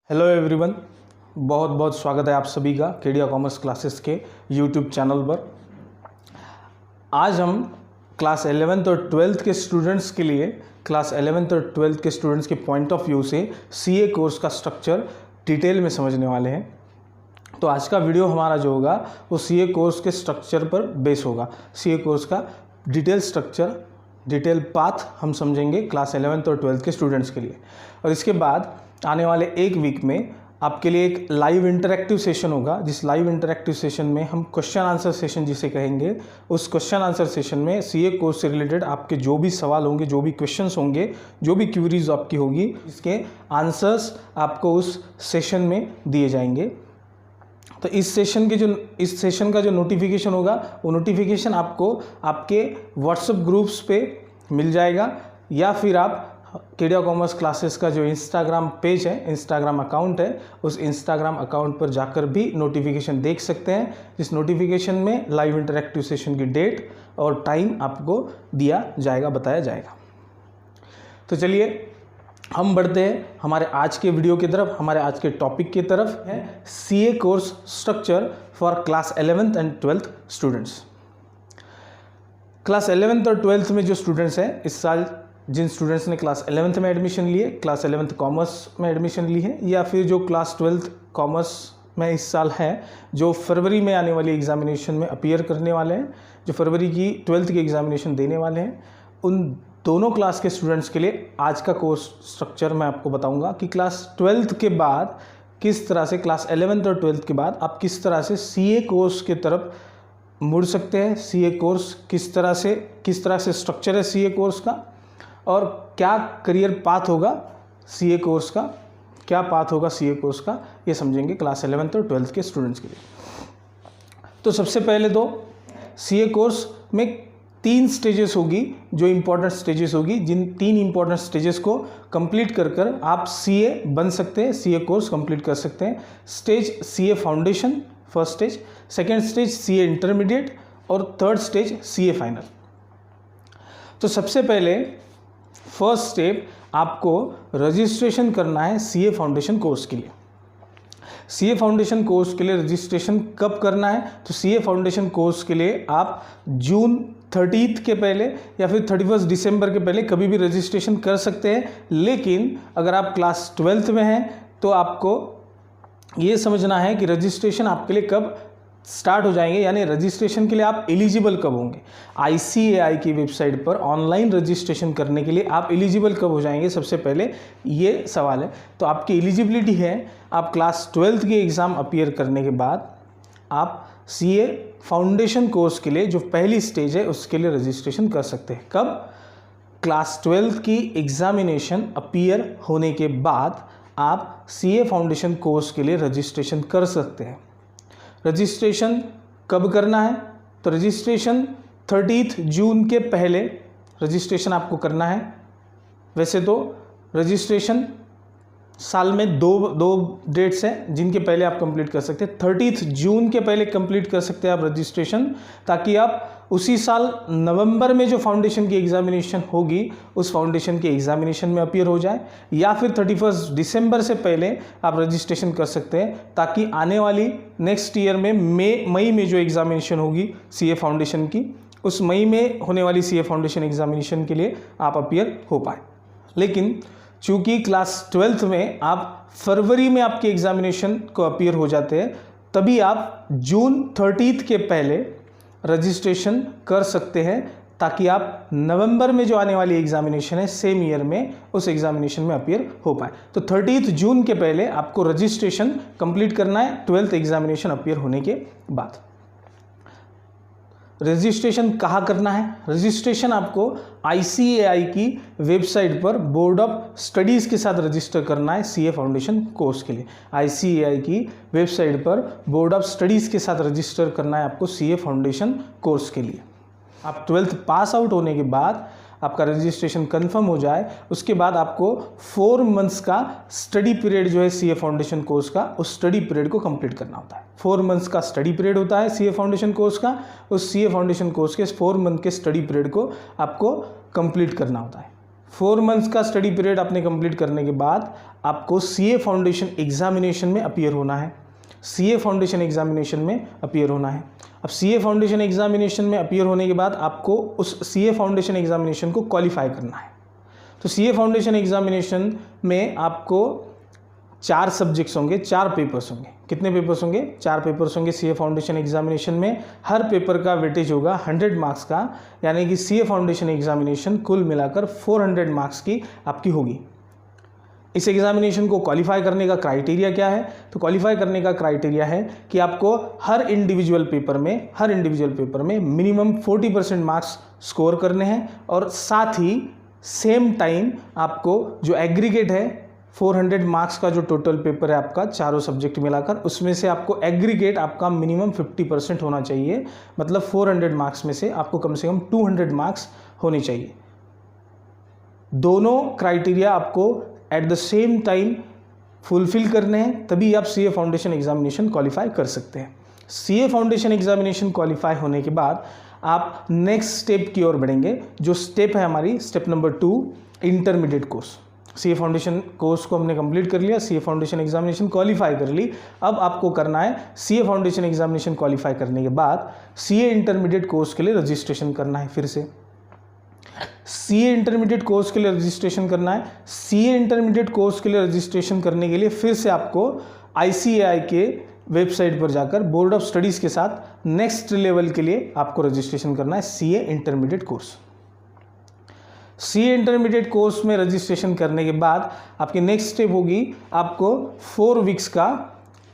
Hello everyone, बहुत बहुत स्वागत है आप सभी का केडिया कॉमर्स क्लासेस के यूट्यूब चैनल पर। आज हम क्लास 11th और 12th के स्टूडेंट्स के लिए क्लास 11th और 12th के स्टूडेंट्स के पॉइंट ऑफ व्यू से सीए कोर्स का स्ट्रक्चर डिटेल में समझने वाले हैं। तो आज का वीडियो हमारा जो होगा वो सीए कोर्स के स्ट्रक्चर पर बेस होगा। सीए कोर्स का डिटेल स्ट्रक्चर, डिटेल पाथ हम समझेंगे क्लास 11th और 12th के स्टूडेंट्स के लिए। और इसके बाद आने वाले एक वीक में आपके लिए एक लाइव इंटरैक्टिव सेशन होगा, जिस लाइव इंटरैक्टिव सेशन में हम क्वेश्चन आंसर सेशन जिसे कहेंगे, उस क्वेश्चन आंसर सेशन में सीए कोर्स से रिलेटेड आपके जो भी सवाल होंगे, जो भी क्वेश्चंस होंगे, जो भी क्यूरीज आपकी होगी, इसके आंसर्स आपको उस सेशन में दिए जाएंगे। तो इस सेशन का जो नोटिफिकेशन होगा वो नोटिफिकेशन आपको आपके व्हाट्सएप ग्रुप्स पे मिल जाएगा, या फिर आप केडिया कॉमर्स क्लासेस का जो इंस्टाग्राम पेज है, इंस्टाग्राम अकाउंट है, उस इंस्टाग्राम अकाउंट पर जाकर भी नोटिफिकेशन देख सकते हैं, जिस नोटिफिकेशन में लाइव इंटरैक्टिव सेशन की डेट और टाइम आपको दिया जाएगा, बताया जाएगा। तो चलिए हम बढ़ते हैं हमारे आज के वीडियो की तरफ। हमारे आज के टॉपिक की तरफ है CA course structure for class 11th and 12th students. Class 11th और 12th में जो स्टूडेंट्स हैं, इस साल जिन स्टूडेंट्स ने क्लास 11th में एडमिशन लिए, क्लास 11th कॉमर्स में एडमिशन ली है, या फिर जो क्लास 12th कॉमर्स में इस साल हैं, जो फरवरी में आने वाली एग्जामिनेशन में अपीयर करने वाले हैं, जो फरवरी की 12th की एग्जामिनेशन देने वाले हैं, उन दोनों क्लास के स्टूडेंट्स के लिए आज का कोर्स स्ट्रक्चर मैं आपको बताऊंगा कि क्लास 12th के बाद किस तरह से, क्लास 11th और 12th के बाद आप किस तरह से सीए कोर्स के तरफ मुड़ सकते हैं। सीए कोर्स किस तरह से स्ट्रक्चर है सीए कोर्स का, और क्या करियर पाथ होगा सीए कोर्स का, क्या पाथ होगा सीए कोर्स का, ये समझेंगे क्लास 11th और 12th के स्टूडेंट्स के लिए। तो सबसे पहले तो सीए कोर्स में 3 स्टेजेस होगी, जो इम्पोर्टेंट स्टेजेस होगी, जिन 3 इम्पोर्टेंट स्टेजेस को कंप्लीट कर आप सीए बन सकते हैं, सीए कोर्स कंप्लीट कर सकते हैं। Stage CA foundation, first stage, second stage CA intermediate, और थर्ड स्टेज सीए फाइनल। तो सबसे पहले फर्स्ट स्टेप आपको रजिस्ट्रेशन करना है सीए फाउंडेशन कोर्स के लिए। सीए फाउंडेशन कोर्स के लिए रजिस्ट्रेशन कब करना है? तो सीए फाउंडेशन कोर्स के लिए आप जून 30 के पहले या फिर 31 दिसंबर के पहले कभी भी रजिस्ट्रेशन कर सकते हैं। लेकिन अगर आप क्लास 12th में हैं तो आपको ये समझना है कि रजिस्ट्रेशन आपके लिए कब स्टार्ट हो जाएंगे, यानी रजिस्ट्रेशन के लिए आप एलिजिबल कब होंगे। ICAI की वेबसाइट पर ऑनलाइन रजिस्ट्रेशन करने के लिए आप एलिजिबल कब हो जाएंगे, सबसे पहले ये सवाल है। तो आपकी एलिजिबिलिटी है, आप क्लास 12th की एग्ज़ाम अपीयर करने के बाद आप सीए फाउंडेशन कोर्स के लिए जो पहली स्टेज है उसके लिए रजिस्ट्रेशन कर सकते हैं। कब? क्लास 12th की एग्ज़ामिनेशन अपीयर होने के बाद आप सीए फाउंडेशन कोर्स के लिए रजिस्ट्रेशन कर सकते हैं। रजिस्ट्रेशन कब करना है? तो रजिस्ट्रेशन 30 जून के पहले रजिस्ट्रेशन आपको करना है। वैसे तो रजिस्ट्रेशन साल में दो डेट्स हैं जिनके पहले आप कंप्लीट कर सकते हैं। 30 जून के पहले कंप्लीट कर सकते हैं आप रजिस्ट्रेशन, ताकि आप उसी साल नवंबर में जो फाउंडेशन की एग्जामिनेशन होगी उस फाउंडेशन की एग्जामिनेशन में अपीयर हो जाए, या फिर 31 दिसंबर से पहले आप रजिस्ट्रेशन कर सकते हैं, ताकि आने वाली नेक्स्ट ईयर में मई में जो एग्जामिनेशन होगी सीए फाउंडेशन की, उस मई में होने वाली सीए फाउंडेशन एग्जामिनेशन के लिए आप अपीयर हो पाए। लेकिन चूंकि क्लास 12th में आप फरवरी में आपके एग्जामिनेशन को अपीयर हो जाते हैं, तभी आप जून 30 के पहले रजिस्ट्रेशन कर सकते हैं, ताकि आप नवंबर में जो आने वाली एग्जामिनेशन है सेम ईयर में, उस एग्जामिनेशन में अपीयर हो पाए। तो 30 जून के पहले आपको रजिस्ट्रेशन कंप्लीट करना है 12th एग्जामिनेशन अपीयर होने के बाद। रजिस्ट्रेशन कहाँ करना है? रजिस्ट्रेशन आपको ICAI की वेबसाइट पर बोर्ड ऑफ स्टडीज़ के साथ रजिस्टर करना है सीए फाउंडेशन कोर्स के लिए। ICAI की वेबसाइट पर बोर्ड ऑफ स्टडीज़ के साथ रजिस्टर करना है आपको सीए फाउंडेशन कोर्स के लिए। आप 12th पास आउट होने के बाद आपका रजिस्ट्रेशन कंफर्म हो जाए, उसके बाद आपको 4 मंथ्स का स्टडी पीरियड जो है सीए फाउंडेशन कोर्स का, उस स्टडी पीरियड को कंप्लीट करना होता है। 4 मंथ्स का स्टडी पीरियड होता है सीए फाउंडेशन कोर्स का। उस सीए फाउंडेशन कोर्स के 4 मंथ के स्टडी पीरियड को आपको कंप्लीट करना होता है। 4 मंथ्स का स्टडी पीरियड आपने कंप्लीट करने के बाद आपको सीए फाउंडेशन एग्जामिनेशन में अपीयर होना है। सीए फाउंडेशन एग्जामिनेशन में अपीयर होना है। अब सीए फाउंडेशन एग्जामिनेशन में अपीयर होने के बाद आपको उस सीए फाउंडेशन एग्जामिनेशन को क्वालिफाई करना है। तो सीए फाउंडेशन एग्जामिनेशन में आपको 4 सब्जेक्ट्स होंगे, 4 पेपर्स होंगे। कितने पेपर्स होंगे? 4 पेपर्स होंगे सीए फाउंडेशन एग्जामिनेशन में। हर पेपर का वेटेज होगा 100 मार्क्स का, यानी कि सीए फाउंडेशन एग्जामिनेशन कुल मिलाकर 400 मार्क्स की आपकी होगी। इस एग्जामिनेशन को क्वालिफाई करने का क्राइटेरिया क्या है? तो क्वालिफाई करने का क्राइटेरिया है कि आपको हर इंडिविजुअल पेपर में मिनिमम 40% मार्क्स स्कोर करने हैं और साथ ही सेम टाइम आपको जो एग्रीगेट है 400 मार्क्स का जो टोटल पेपर है आपका चारों सब्जेक्ट मिलाकर, उसमें से आपको एग्रीगेट आपका मिनिमम 50% होना चाहिए। मतलब 400 मार्क्स में से आपको कम से कम 200 मार्क्स होने चाहिए। दोनों क्राइटेरिया आपको at the same time fulfil करने हैं, तभी आप सीए फाउंडेशन एग्जामिनेशन क्वालिफाई कर सकते हैं। सीए फाउंडेशन एग्जामिनेशन क्वालिफाई होने के बाद आप नेक्स्ट स्टेप की ओर बढ़ेंगे। जो स्टेप है हमारी step number 2, intermediate course. CA foundation course को हमने कंप्लीट कर लिया, सीए फाउंडेशन एग्जामिनेशन क्वालिफाई कर ली। अब आपको करना है सीए फाउंडेशन एग्जामिनेशन क्वालिफाई करने के बाद सीए इंटरमीडिएट कोर्स के लिए रजिस्ट्रेशन करना है। फिर से सीए इंटरमीडिएट कोर्स के लिए रजिस्ट्रेशन करना है। सीए इंटरमीडिएट कोर्स के लिए रजिस्ट्रेशन करने के लिए फिर से आपको आईसीएआई के वेबसाइट पर जाकर बोर्ड ऑफ स्टडीज़ के साथ नेक्स्ट लेवल के लिए आपको रजिस्ट्रेशन करना है CA intermediate course. CA intermediate course में रजिस्ट्रेशन करने के बाद आपकी नेक्स्ट स्टेप होगी, आपको 4 वीक्स का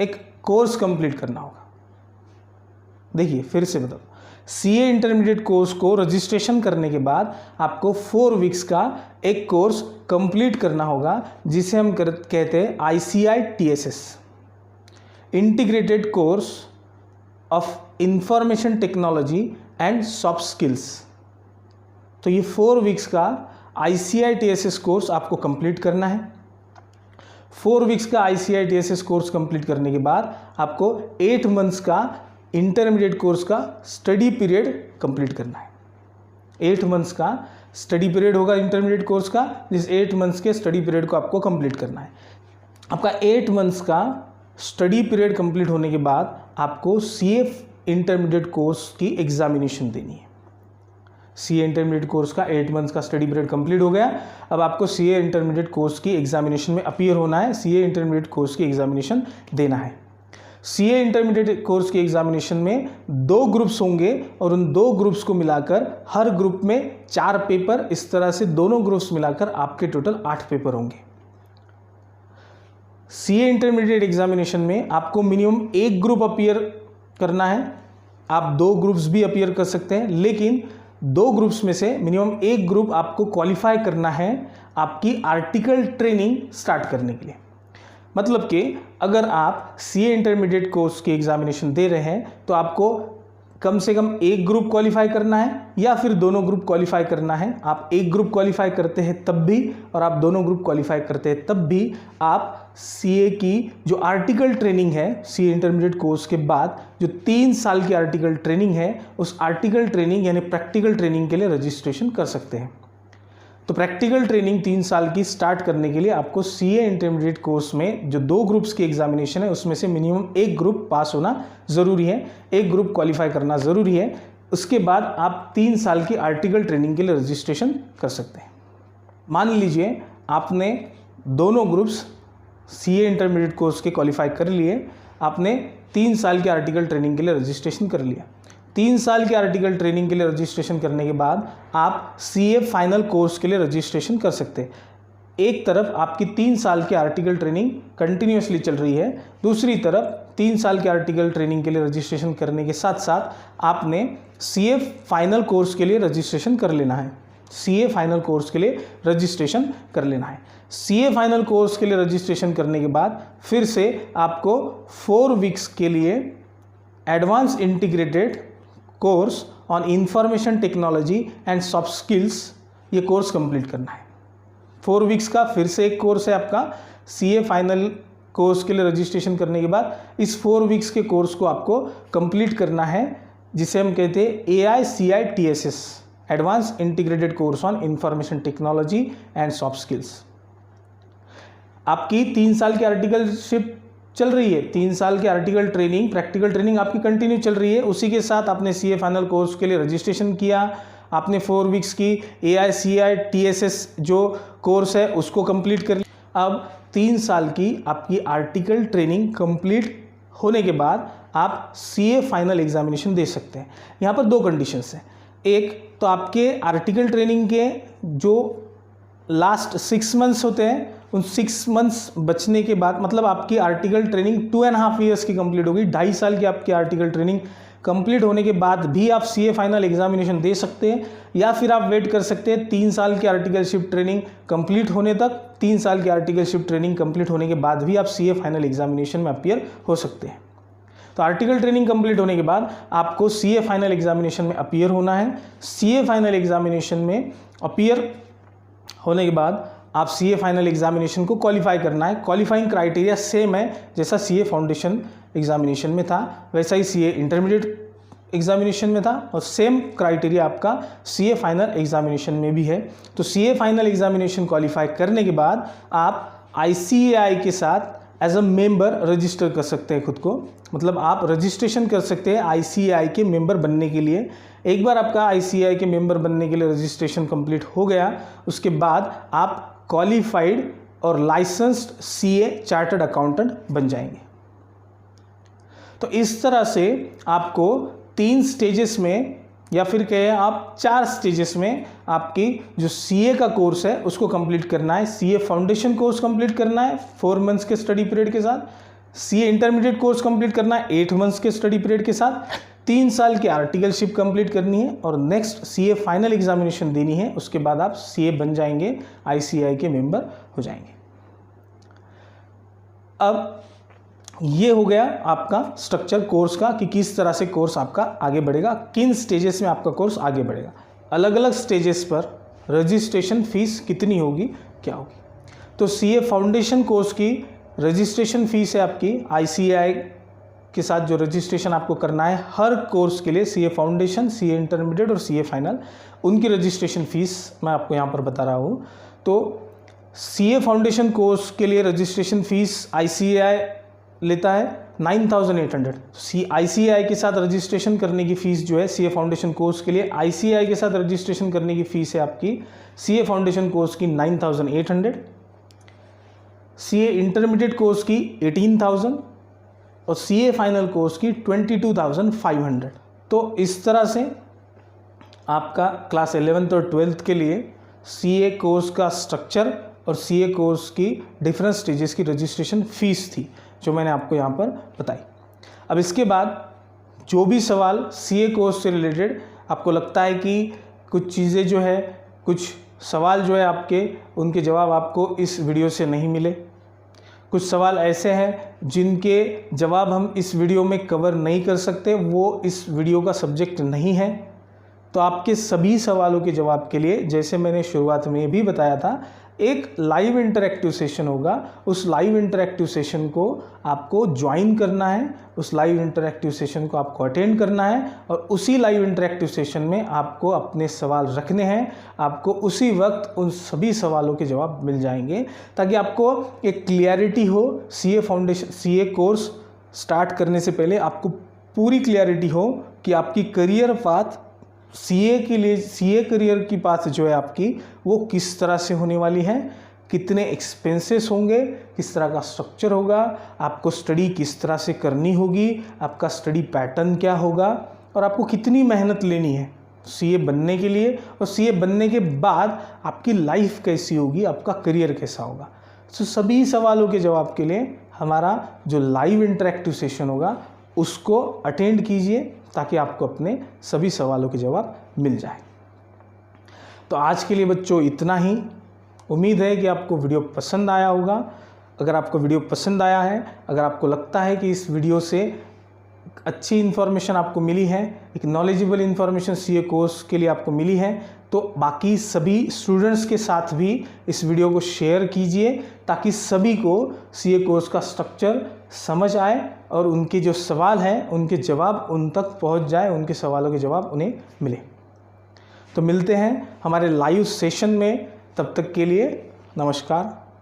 एक कोर्स कंप्लीट करना होगा। देखिए फिर से बताओ, सीए इंटरमीडिएट कोर्स को रजिस्ट्रेशन करने के बाद आपको 4 वीक्स का एक कोर्स कंप्लीट करना होगा, जिसे हम कहते हैं ICITSS, integrated course of information technology and soft skills. तो ये 4 वीक्स का ICITSS कोर्स आपको कंप्लीट करना है। 4 वीक्स का ICITSS कोर्स कंप्लीट करने के बाद आपको 8 मंथ्स का इंटरमीडिएट कोर्स का स्टडी पीरियड कंप्लीट करना है। 8 मंथ्स का स्टडी पीरियड होगा इंटरमीडिएट कोर्स का, जिस 8 मंथ्स के स्टडी पीरियड को आपको कंप्लीट करना है। आपका 8 मंथ्स का स्टडी पीरियड कंप्लीट होने के बाद आपको सीए इंटरमीडिएट कोर्स की एग्जामिनेशन देनी है। सीए इंटरमीडिएट कोर्स का 8 मंथ्स का स्टडी पीरियड कंप्लीट हो गया। अब आपको सीए इंटरमीडिएट कोर्स की एग्जामिनेशन में अपीयर होना है, सीए इंटरमीडिएट कोर्स की एग्जामिनेशन देना है। सीए इंटरमीडिएट कोर्स की एग्जामिनेशन में 2 ग्रुप्स होंगे और उन 2 ग्रुप्स को मिलाकर हर ग्रुप में 4 पेपर, इस तरह से दोनों ग्रुप्स मिलाकर आपके टोटल 8 पेपर होंगे। सीए इंटरमीडिएट एग्जामिनेशन में आपको मिनिमम 1 ग्रुप अपीयर करना है। आप 2 ग्रुप्स भी अपीयर कर सकते हैं, लेकिन 2 ग्रुप्स में से मिनिमम 1 ग्रुप आपको क्वालिफाई करना है आपकी आर्टिकल ट्रेनिंग स्टार्ट करने के लिए। मतलब कि अगर आप सीए इंटरमीडिएट कोर्स की एग्जामिनेशन दे रहे हैं तो आपको कम से कम 1 ग्रुप क्वालिफाई करना है या फिर दोनों ग्रुप क्वालिफाई करना है। आप 1 ग्रुप क्वालिफाई करते हैं तब भी और आप दोनों ग्रुप क्वालिफाई करते हैं तब भी आप सीए की जो आर्टिकल ट्रेनिंग है, सीए इंटरमीडिएट कोर्स के बाद जो 3 साल की आर्टिकल ट्रेनिंग है, उस आर्टिकल ट्रेनिंग यानी प्रैक्टिकल ट्रेनिंग के लिए रजिस्ट्रेशन कर सकते हैं। तो प्रैक्टिकल ट्रेनिंग 3 साल की स्टार्ट करने के लिए आपको सीए इंटरमीडिएट कोर्स में जो 2 ग्रुप्स की एग्जामिनेशन है उसमें से मिनिमम 1 ग्रुप पास होना ज़रूरी है, 1 ग्रुप क्वालिफाई करना ज़रूरी है। उसके बाद आप 3 साल की आर्टिकल ट्रेनिंग के लिए रजिस्ट्रेशन कर सकते हैं। मान लीजिए आपने दोनों ग्रुप्स सीए इंटरमीडिएट कोर्स के क्वालिफाई कर लिए, आपने 3 साल की आर्टिकल ट्रेनिंग के लिए रजिस्ट्रेशन कर लिया। 3 साल की आर्टिकल ट्रेनिंग के लिए रजिस्ट्रेशन करने के बाद आप सीए फाइनल कोर्स के लिए रजिस्ट्रेशन कर सकते हैं। एक तरफ आपकी 3 साल की आर्टिकल ट्रेनिंग कंटिन्यूसली चल रही है, दूसरी तरफ 3 साल की आर्टिकल ट्रेनिंग के लिए रजिस्ट्रेशन करने के साथ साथ आपने सीए फाइनल कोर्स के लिए रजिस्ट्रेशन कर लेना है। सीए फाइनल कोर्स के लिए रजिस्ट्रेशन कर लेना है। सीए फाइनल कोर्स के लिए रजिस्ट्रेशन करने के बाद फिर से आपको 4 वीक्स के लिए advance integrated course on information technology and soft skills ये कोर्स कंप्लीट करना है। 4 वीक्स का फिर से एक कोर्स है आपका। सीए फाइनल कोर्स के लिए रजिस्ट्रेशन करने के बाद इस 4 वीक्स के कोर्स को आपको कंप्लीट करना है, जिसे हम कहते हैं AICITSS, advance integrated course on information technology and soft skills. आपकी 3 साल की आर्टिकलशिप चल रही है, 3 साल की आर्टिकल ट्रेनिंग, प्रैक्टिकल ट्रेनिंग आपकी कंटिन्यू चल रही है। उसी के साथ आपने CA फाइनल कोर्स के लिए रजिस्ट्रेशन किया, आपने 4 वीक्स की AICI TSS जो कोर्स है उसको कंप्लीट कर लिया। अब 3 साल की आपकी आर्टिकल ट्रेनिंग कंप्लीट होने के बाद आप CA फाइनल एग्जामिनेशन दे सकते हैं। यहाँ पर 2 कंडीशंस हैं। एक तो आपके आर्टिकल ट्रेनिंग के जो लास्ट 6 मंथ्स होते हैं, उन 6 मंथ्स बचने के बाद, मतलब आपकी आर्टिकल ट्रेनिंग 2.5 ईयर्स की कंप्लीट होगी, 2.5 साल की आपकी आर्टिकल ट्रेनिंग कंप्लीट होने के बाद भी आप CA फाइनल एग्जामिनेशन दे सकते हैं, या फिर आप वेट कर सकते हैं 3 साल की आर्टिकलशिप ट्रेनिंग कंप्लीट होने तक। 3 साल की आर्टिकलशिप ट्रेनिंग कंप्लीट होने के बाद भी आप CA फाइनल एग्जामिनेशन में अपीयर हो सकते हैं। तो आर्टिकल ट्रेनिंग कंप्लीट होने के बाद आपको CA फाइनल एग्जामिनेशन में अपीयर होना है। CA फाइनल एग्जामिनेशन में अपीयर होने के बाद आप CA फाइनल एग्जामिनेशन को क्वालिफाई करना है। क्वालिफाइंग क्राइटेरिया सेम है, जैसा CA फाउंडेशन एग्जामिनेशन में था वैसा ही CA इंटरमीडिएट एग्जामिनेशन में था, और सेम क्राइटेरिया आपका CA फाइनल एग्जामिनेशन में भी है। तो CA फाइनल एग्जामिनेशन क्वालिफाई करने के बाद आप ICAI के साथ एज अ मेंबर रजिस्टर कर सकते हैं खुद को, मतलब आप रजिस्ट्रेशन कर सकते हैं ICAI के मेंबर बनने के लिए। एक बार आपका ICAI के मेंबर बनने के लिए रजिस्ट्रेशन कंप्लीट हो गया, उसके बाद आप क्वालिफाइड और लाइसेंस्ड CA चार्टर्ड अकाउंटेंट बन जाएंगे। तो इस तरह से आपको 3 स्टेजेस में, या फिर कहें आप 4 स्टेजेस में, आपकी जो CA का कोर्स है उसको कंप्लीट करना है। CA फाउंडेशन कोर्स कंप्लीट करना है 4 मंथ्स के स्टडी पीरियड के साथ, CA इंटरमीडिएट कोर्स कंप्लीट करना है 8 मंथ्स के स्टडी पीरियड के साथ, 3 साल की आर्टिकलशिप कंप्लीट करनी है, और नेक्स्ट CA फाइनल एग्जामिनेशन देनी है। उसके बाद आप CA बन जाएंगे, ICAI के मेंबर हो जाएंगे। अब ये हो गया आपका स्ट्रक्चर कोर्स का कि किस तरह से कोर्स आपका आगे बढ़ेगा, किन स्टेजेस में आपका कोर्स आगे बढ़ेगा, अलग अलग स्टेजेस पर रजिस्ट्रेशन फीस कितनी होगी, क्या होगी। तो CA फाउंडेशन कोर्स की रजिस्ट्रेशन फीस है आपकी, ICAI के साथ जो रजिस्ट्रेशन आपको करना है हर कोर्स के लिए, CA फाउंडेशन, CA इंटरमीडिएट और CA फाइनल, उनकी रजिस्ट्रेशन फीस मैं आपको यहाँ पर बता रहा हूँ। तो CA फाउंडेशन कोर्स के लिए रजिस्ट्रेशन फीस ICAI लेता है 9,800। ICAI के साथ रजिस्ट्रेशन करने की फ़ीस जो है CA फाउंडेशन कोर्स के लिए, ICAI के साथ रजिस्ट्रेशन करने की फ़ीस है आपकी CA फाउंडेशन कोर्स की 9,800, CA इंटरमीडिएट कोर्स की 18,000 और CA फाइनल कोर्स की 22,500। तो इस तरह से आपका क्लास 11th और 12th के लिए CA कोर्स का स्ट्रक्चर और CA कोर्स की डिफरेंट स्टेजेस की रजिस्ट्रेशन फ़ीस थी जो मैंने आपको यहाँ पर बताई। अब इसके बाद जो भी सवाल CA कोर्स से रिलेटेड आपको लगता है कि कुछ चीज़ें जो है, कुछ सवाल जो है आपके, उनके जवाब आपको इस वीडियो से नहीं मिले, कुछ सवाल ऐसे हैं जिनके जवाब हम इस वीडियो में कवर नहीं कर सकते, वो इस वीडियो का सब्जेक्ट नहीं है, तो आपके सभी सवालों के जवाब के लिए, जैसे मैंने शुरुआत में भी बताया था, एक लाइव इंटरैक्टिव सेशन होगा। उस लाइव इंटरैक्टिव सेशन को आपको ज्वाइन करना है, उस लाइव इंटरैक्टिव सेशन को आपको अटेंड करना है, और उसी लाइव इंटरैक्टिव सेशन में आपको अपने सवाल रखने हैं। आपको उसी वक्त उन सभी सवालों के जवाब मिल जाएंगे, ताकि आपको एक क्लियरिटी हो। CA foundation, CA course start करने से पहले आपको पूरी क्लियरिटी हो कि आपकी करियर पाथ CA के लिए, CA करियर की पाथ जो है आपकी, वो किस तरह से होने वाली है, कितने एक्सपेंसेस होंगे, किस तरह का स्ट्रक्चर होगा, आपको स्टडी किस तरह से करनी होगी, आपका स्टडी पैटर्न क्या होगा, और आपको कितनी मेहनत लेनी है CA बनने के लिए, और CA बनने के बाद आपकी लाइफ कैसी होगी, आपका करियर कैसा होगा। तो सभी सवालों के जवाब के लिए हमारा जो लाइव इंटरैक्टिव सेशन होगा उसको अटेंड कीजिए, ताकि आपको अपने सभी सवालों के जवाब मिल जाए। तो आज के लिए बच्चों इतना ही। उम्मीद है कि आपको वीडियो पसंद आया होगा। अगर आपको वीडियो पसंद आया है, अगर आपको लगता है कि इस वीडियो से अच्छी इन्फॉर्मेशन आपको मिली है, एक नॉलेजेबल इन्फॉर्मेशन CA कोर्स के लिए आपको मिली है, तो बाकी सभी स्टूडेंट्स के साथ भी इस वीडियो को शेयर कीजिए, ताकि सभी को CA कोर्स का स्ट्रक्चर समझ आए और उनके जो सवाल हैं उनके जवाब उन तक पहुंच जाए, उनके सवालों के जवाब उन्हें मिले। तो मिलते हैं हमारे लाइव सेशन में, तब तक के लिए नमस्कार।